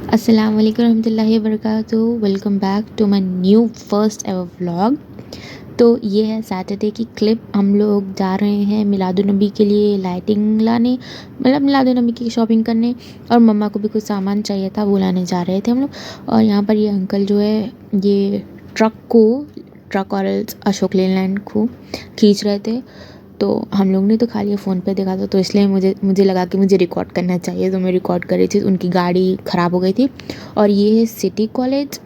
अस्सलाम वालेकुम रहमतुल्लाहि व बरकातुहू। Welcome back to my new first ever vlog. तो ये है सैटरडे की क्लिप। हम लोग जा रहे हैं मिलादुन्नबी के लिए लाइटिंग लाने, मतलब मिलादुन्नबी की शॉपिंग करने, और मम्मा को भी कुछ सामान चाहिए था, वो लाने जा रहे थे हम लोग। और यहाँ पर ये अंकल जो है ये ट्रक और अशोक लेलैंड को खींच रहे थे। तो हम लोग ने तो खाली फ़ोन पे देखा था, तो इसलिए मुझे लगा कि मुझे रिकॉर्ड करना चाहिए, तो मैं रिकॉर्ड कर रही थी। उनकी गाड़ी ख़राब हो गई थी। और ये है सिटी कॉलेज,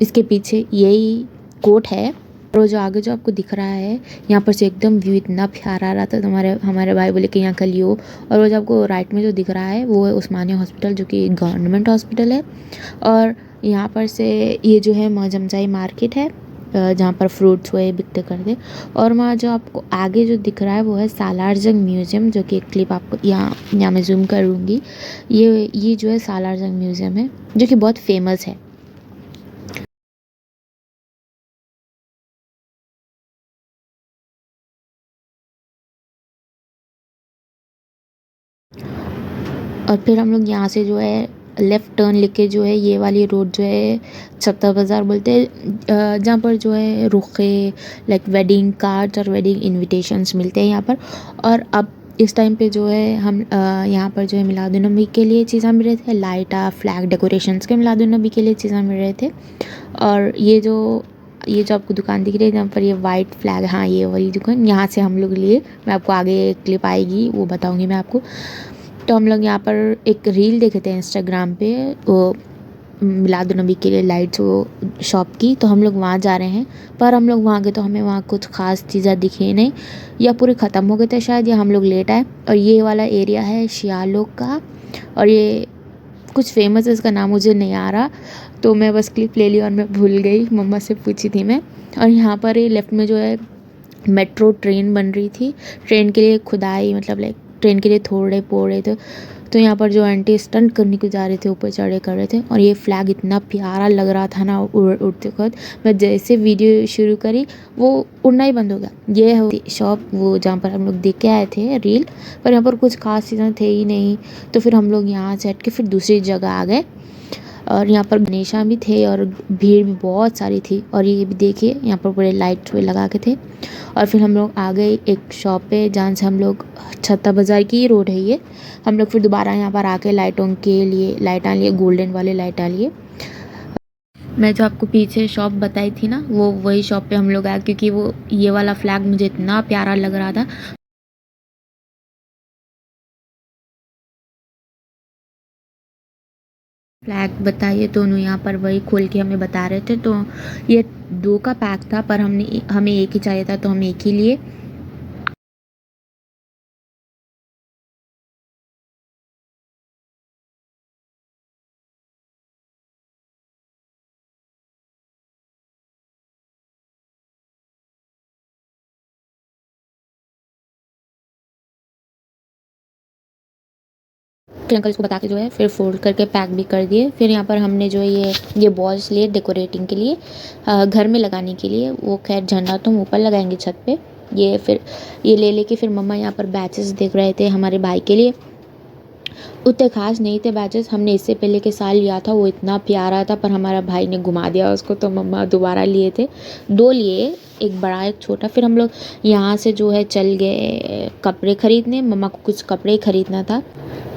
इसके पीछे यही कोर्ट है। और वो जो आगे जो आपको दिख रहा है, यहाँ पर से एकदम व्यू इतना प्यारा आ रहा था। तो हमारे भाई बोले कि यहाँ का लियो। और वो जो आपको राइट में जो दिख रहा है वो है उस्मानिया हॉस्पिटल, जो कि गवर्नमेंट हॉस्पिटल है। और यहाँ पर से ये जो है मौजमजाई मार्केट है, जहाँ पर फ्रूट्स हुए बिकते करते। और वहाँ जो आपको आगे जो दिख रहा है वो है सालार जंग म्यूज़ियम, जो कि एक क्लिप आपको यहाँ मैं जूम करूँगी। ये जो है सालार जंग म्यूज़ियम है, जो कि बहुत फेमस है। और फिर हम लोग यहाँ से जो है लेफ़्ट टर्न लेके जो है ये वाली रोड जो है छत्ता बाज़ार बोलते हैं, जहाँ पर जो है रुखे लाइक वेडिंग कार्ड्स और वेडिंग इनविटेशंस मिलते हैं यहाँ पर। और अब इस टाइम पे जो है हम यहाँ पर जो है मिलादुन्नबी के लिए चीज़ें मिल रहे थे, लाइटा फ्लैग डेकोरेशंस के मिलादुन्नबी के लिए चीज़ें मिल रहे थे। और ये जो आपको दुकान दिख रही है जहाँ पर ये वाइट फ्लैग, हाँ ये वाली दुकान, यहाँ से हम लोग लिए। मैं आपको आगे क्लिप आएगी वो बताऊँगी मैं आपको। तो हम लोग यहाँ पर एक रील देखे थे इंस्टाग्राम पे, वो मिलादुन्नबी के लिए लाइट्स वो शॉप की। तो हम लोग वहाँ जा रहे हैं। पर हम लोग वहाँ गए तो हमें वहाँ कुछ ख़ास चीज़ें दिखी नहीं, या पूरे ख़त्म हो गए थे शायद, या हम लोग लेट आए। और ये वाला एरिया है शियालो का, और ये कुछ फेमस है, इसका नाम मुझे नहीं आ रहा। तो मैं बस क्लिप ले ली और मैं भूल गई, मम्मा से पूछी थी मैं। और यहाँ पर ये लेफ़्ट में जो है मेट्रो ट्रेन बन रही थी। ट्रेन के लिए खुदाई, मतलब लाइक ट्रेन के लिए थोड़े पोड़े थे। तो यहाँ पर जो आंटी स्टंट करने को जा रहे थे, ऊपर चढ़े कर रहे थे। और ये फ्लैग इतना प्यारा लग रहा था ना उड़ते वक्त। मैं जैसे वीडियो शुरू करी वो उड़ना ही बंद हो गया। ये है शॉप, वो जहाँ पर हम लोग देख के आए थे रील। पर यहाँ पर कुछ खास चीज़ें थे ही नहीं। तो फिर हम लोग यहाँ से हट के फिर दूसरी जगह आ गए। और यहाँ पर गणेशा भी थे और भीड़ भी बहुत सारी थी। और ये भी देखिए यहाँ पर पूरे लाइट हुए लगा के थे। और फिर हम लोग आ गए एक शॉप पे, जहाँ से हम लोग छत्ता बाज़ार की रोड है ये। हम लोग फिर दोबारा यहाँ पर आके लाइटों के लिए लाइटां लिए, गोल्डन वाले लाइटां लिए। मैं जो आपको पीछे शॉप बताई थी ना, वो वही शॉप पे हम लोग आए, क्योंकि वो ये वाला फ्लैग मुझे इतना प्यारा लग रहा था। फ्लैग बताइए, दोनों यहाँ पर वही खोल के हमें बता रहे थे। तो ये दो का पैक था, पर हमें एक ही चाहिए था, तो हम एक ही लिए। फिर अंकल इसको बता के जो है फिर फोल्ड करके पैक भी कर दिए। फिर यहाँ पर हमने जो है ये बॉल्स लिए डेकोरेटिंग के लिए, घर में लगाने के लिए। वो खैर झंडा तो हम ऊपर लगाएंगे छत पे। ये फिर ये ले लेके फिर मम्मा यहाँ पर बैचेस देख रहे थे हमारे भाई के लिए। उतने खास नहीं थे बैचेस, हमने इससे पहले के साल लिया था, वो इतना प्यारा था, पर हमारा भाई ने घुमा दिया उसको, तो मम्मा दोबारा लिए थे। दो लिए, एक बड़ा एक छोटा। फिर हम लोग यहाँ से जो है चल गए कपड़े ख़रीदने, मम्मा को कुछ कपड़े ख़रीदना था।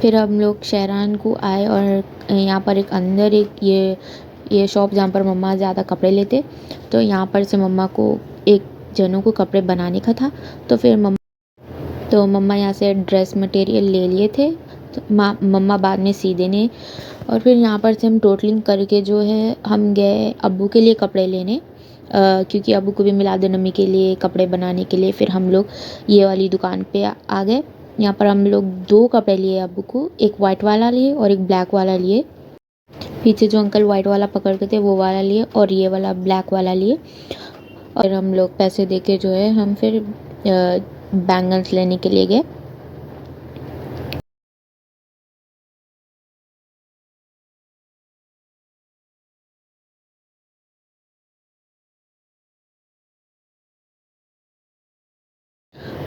फिर हम लोग शहरान को आए, और यहाँ पर एक अंदर एक ये शॉप जहाँ पर मम्मा ज़्यादा कपड़े लेते। तो यहाँ पर से मम्मा को एक जनों को कपड़े बनाने का था। तो फिर मम्मा यहाँ से ड्रेस मटेरियल ले लिए थे। तो मम्मा बाद में सी देने। और फिर यहाँ पर से हम टोटलिंग करके जो है हम गए अब्बू के लिए कपड़े लेने, क्योंकि अब्बू को भी मिलादुन्नबी के लिए कपड़े बनाने के लिए। फिर हम लोग ये वाली दुकान पे आ गए। यहाँ पर हम लोग दो कपड़े लिए अब्बू को, एक वाइट वाला लिए और एक ब्लैक वाला लिए। पीछे जो अंकल वाइट वाला पकड़ के थे वो वाला लिए, और ये वाला ब्लैक वाला लिए। और हम लोग पैसे दे के जो है हम फिर बैंगल्स लेने के लिए गए।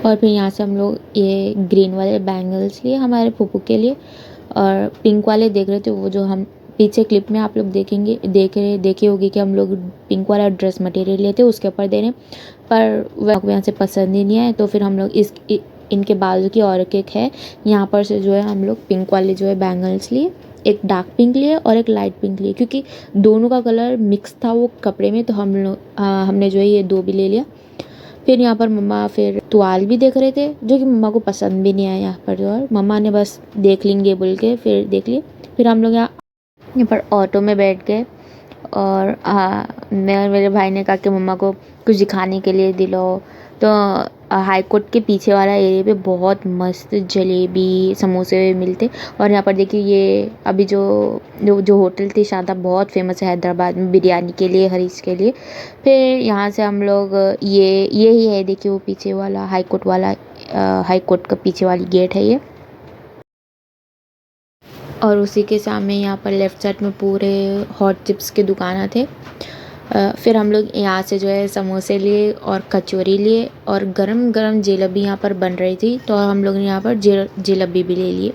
और फिर यहाँ से हम लोग ये ग्रीन वाले बैंगल्स लिए हमारे फूफू के लिए। और पिंक वाले देख रहे थे, वो जो हम पीछे क्लिप में आप लोग देखे होगी कि हम लोग पिंक वाला ड्रेस मटेरियल लिए थे, उसके ऊपर दे रहे पर वह यहाँ से पसंद ही नहीं आए। तो फिर हम लोग इनके बाजू की और एक है यहाँ पर से जो है हम लोग पिंक वाले जो है बैंगल्स लिए, एक डार्क पिंक लिए और एक लाइट पिंक लिए, क्योंकि दोनों का कलर मिक्स था वो कपड़े में, तो हमने जो है ये दो भी ले लिया। फिर यहाँ पर मम्मा फिर टुवाल भी देख रहे थे, जो कि मम्मा को पसंद भी नहीं आया यहाँ पर, जो और मम्मा ने बस देख लेंगे बोल के फिर देख लिए। फिर हम लोग यहाँ पर ऑटो में बैठ गए और मैं और मेरे भाई ने कहा कि मम्मा को कुछ दिखाने के लिए दिलाओ। तो हाई कोर्ट के पीछे वाला एरिया पे बहुत मस्त जलेबी समोसे मिलते। और यहाँ पर देखिए ये अभी जो होटल थी शादा, बहुत फेमस है हैदराबाद में बिरयानी के लिए, हरीश के लिए। फिर यहाँ से हम लोग ये ही है, देखिए वो पीछे वाला हाई कोर्ट वाला, हाई कोर्ट का पीछे वाली गेट है ये। और उसी के सामने यहाँ पर लेफ़्ट साइड में पूरे हॉट चिप्स के दुकान थे। फिर हम लोग यहाँ से जो है समोसे लिए और कचौरी लिए और गरम गरम जलेबी यहाँ पर बन रही थी, तो हम लोग ने यहाँ पर जलेबी भी ले लिए।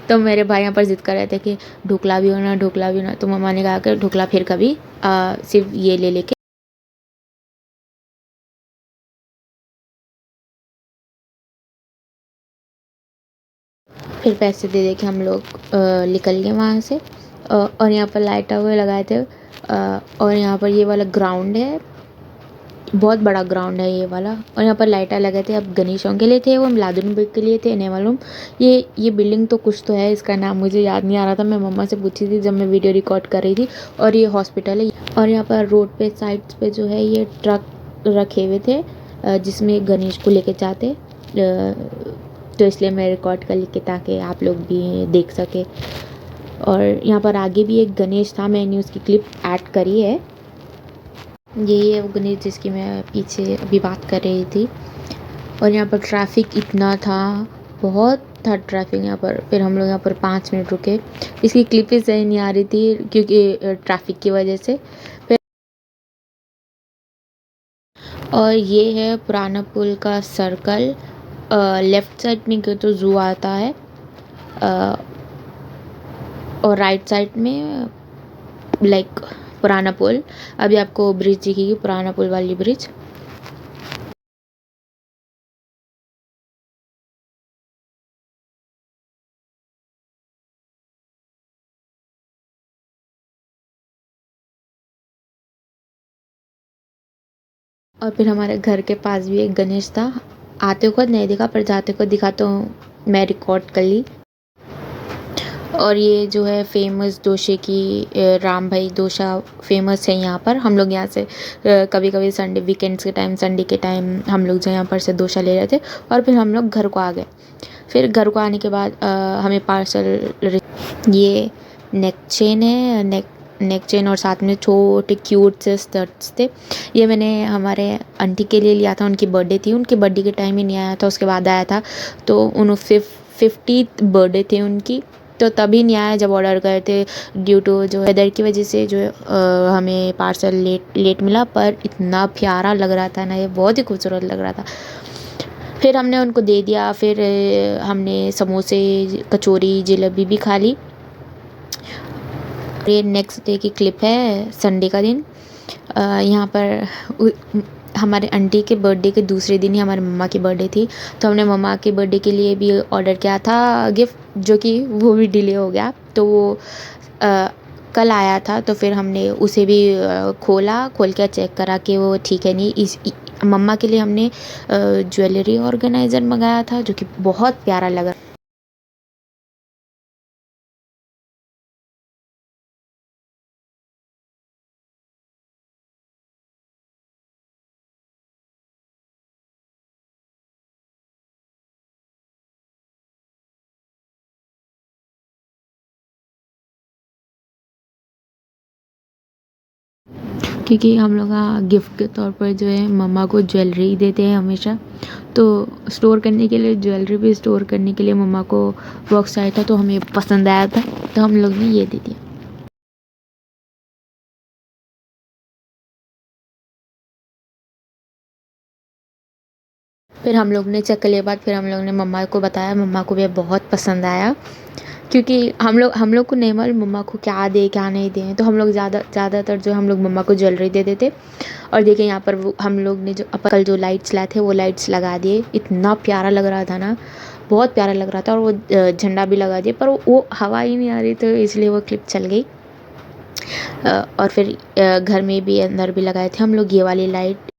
तो मेरे भाई यहाँ पर ज़िद कर रहे थे कि ढोकला भी होना, ढोकला भी होना। तो मम्मा ने कहा कि ढोकला फिर कभी सिर्फ ये ले लेके। फिर पैसे दे दे के हम लोग निकल गए वहाँ से। और यहाँ पर लाइट हुए लगाए थे। और यहाँ पर ये वाला ग्राउंड है, बहुत बड़ा ग्राउंड है ये वाला। और यहाँ पर लाइटर लगे थे, अब गणेशों के लिए थे वो, लादुन के लिए थे, नहीं मालूम। ये बिल्डिंग तो कुछ तो है, इसका नाम मुझे याद नहीं आ रहा था, मैं मम्मा से पूछी थी जब मैं वीडियो रिकॉर्ड कर रही थी। और ये हॉस्पिटल है। और यहाँ पर रोड पे साइड्स पे जो है ये ट्रक रखे हुए थे, जिसमें गणेश को लेके जाते। तो इसलिए मैं रिकॉर्ड कर ली कि ताकि आप लोग भी देख सके। और यहाँ पर आगे भी एक गणेश था, मैंने उसकी क्लिप ऐड करी है। यही है वो गणेश जिसकी मैं पीछे अभी बात कर रही थी। और यहाँ पर ट्रैफिक इतना था, बहुत था ट्रैफिक यहाँ पर। फिर हम लोग यहाँ पर 5 मिनट रुके, इसकी क्लिप ही सही नहीं आ रही थी क्योंकि ट्रैफिक की वजह से। फिर और ये है पुराना पुल का सर्कल। लेफ़्ट साइड में गए तो ज़ू आता है, और राइट साइड में लाइक पुराना पुल। अभी आपको ब्रिज दिखेगी, पुराना पुल वाली ब्रिज। और फिर हमारे घर के पास भी एक गणेश था, आते खुद नहीं दिखा पर जाते खुद दिखा, तो मैं रिकॉर्ड कर ली। और ये जो है फेमस डोसे की, राम भाई डोसा फेमस है यहाँ पर। हम लोग यहाँ से कभी कभी संडे वीकेंड्स के टाइम, संडे के टाइम हम लोग जो यहाँ पर से डोसा ले रहे थे। और फिर हम लोग घर को आ गए। फिर घर को आने के बाद हमें पार्सल, ये नेक चेन है, नेक चेन और साथ में छोटे क्यूट से स्टड्स थे। ये मैंने हमारे आंटी के लिए लिया था, उनकी बर्थडे थी, उनकी बर्थडे के टाइम ही नहीं आया था, उसके बाद आया था। तो उन 50th बर्थडे थी उनकी, तो तभी नहीं आया जब ऑर्डर करे थे। ड्यू टू जो वेदर की वजह से जो हमें पार्सल लेट मिला, पर इतना प्यारा लग रहा था ना, ये बहुत ही खूबसूरत लग रहा था। फिर हमने उनको दे दिया। फिर हमने समोसे, कचौरी, जलेबी भी खा ली। ये नेक्स्ट डे की क्लिप है, संडे का दिन। यहाँ पर हमारे आंटी के बर्थडे के दूसरे दिन ही हमारी मम्मा की बर्थडे थी, तो हमने मम्मा के बर्थडे के लिए भी ऑर्डर किया था गिफ्ट, जो कि वो भी डिले हो गया। तो वो कल आया था, तो फिर हमने उसे भी खोल के चेक करा कि वो ठीक है नहीं। मम्मा के लिए हमने ज्वेलरी ऑर्गेनाइज़र मंगाया था, जो कि बहुत प्यारा लगा। क्योंकि हम लोग गिफ्ट के तौर पर जो है मम्मा को ज्वेलरी देते हैं हमेशा, तो स्टोर करने के लिए, ज्वेलरी भी स्टोर करने के लिए मम्मा को बॉक्स आया था, तो हमें पसंद आया था, तो हम लोग ने ये दे दिया। फिर हम लोग ने चेक कर लिया बाद, फिर हम लोग ने मम्मा को बताया, मम्मा को भी बहुत पसंद आया। क्योंकि हम लोग को नहीं मालूम मम्मा को क्या दे क्या नहीं दे, तो हम लोग ज़्यादातर जो हम लोग मम्मा को ज्वेलरी दे देते। और देखिए यहाँ पर वो हम लोग ने जो कल जो लाइट्स लाए थे वो लाइट्स लगा दिए, इतना प्यारा लग रहा था ना, बहुत प्यारा लग रहा था। और वो झंडा भी लगा दिए, पर वो हवा ही नहीं आ रही, तो इसलिए वो क्लिप चल गई। और फिर घर में भी अंदर भी लगाए थे हम लोग ये वाली लाइट,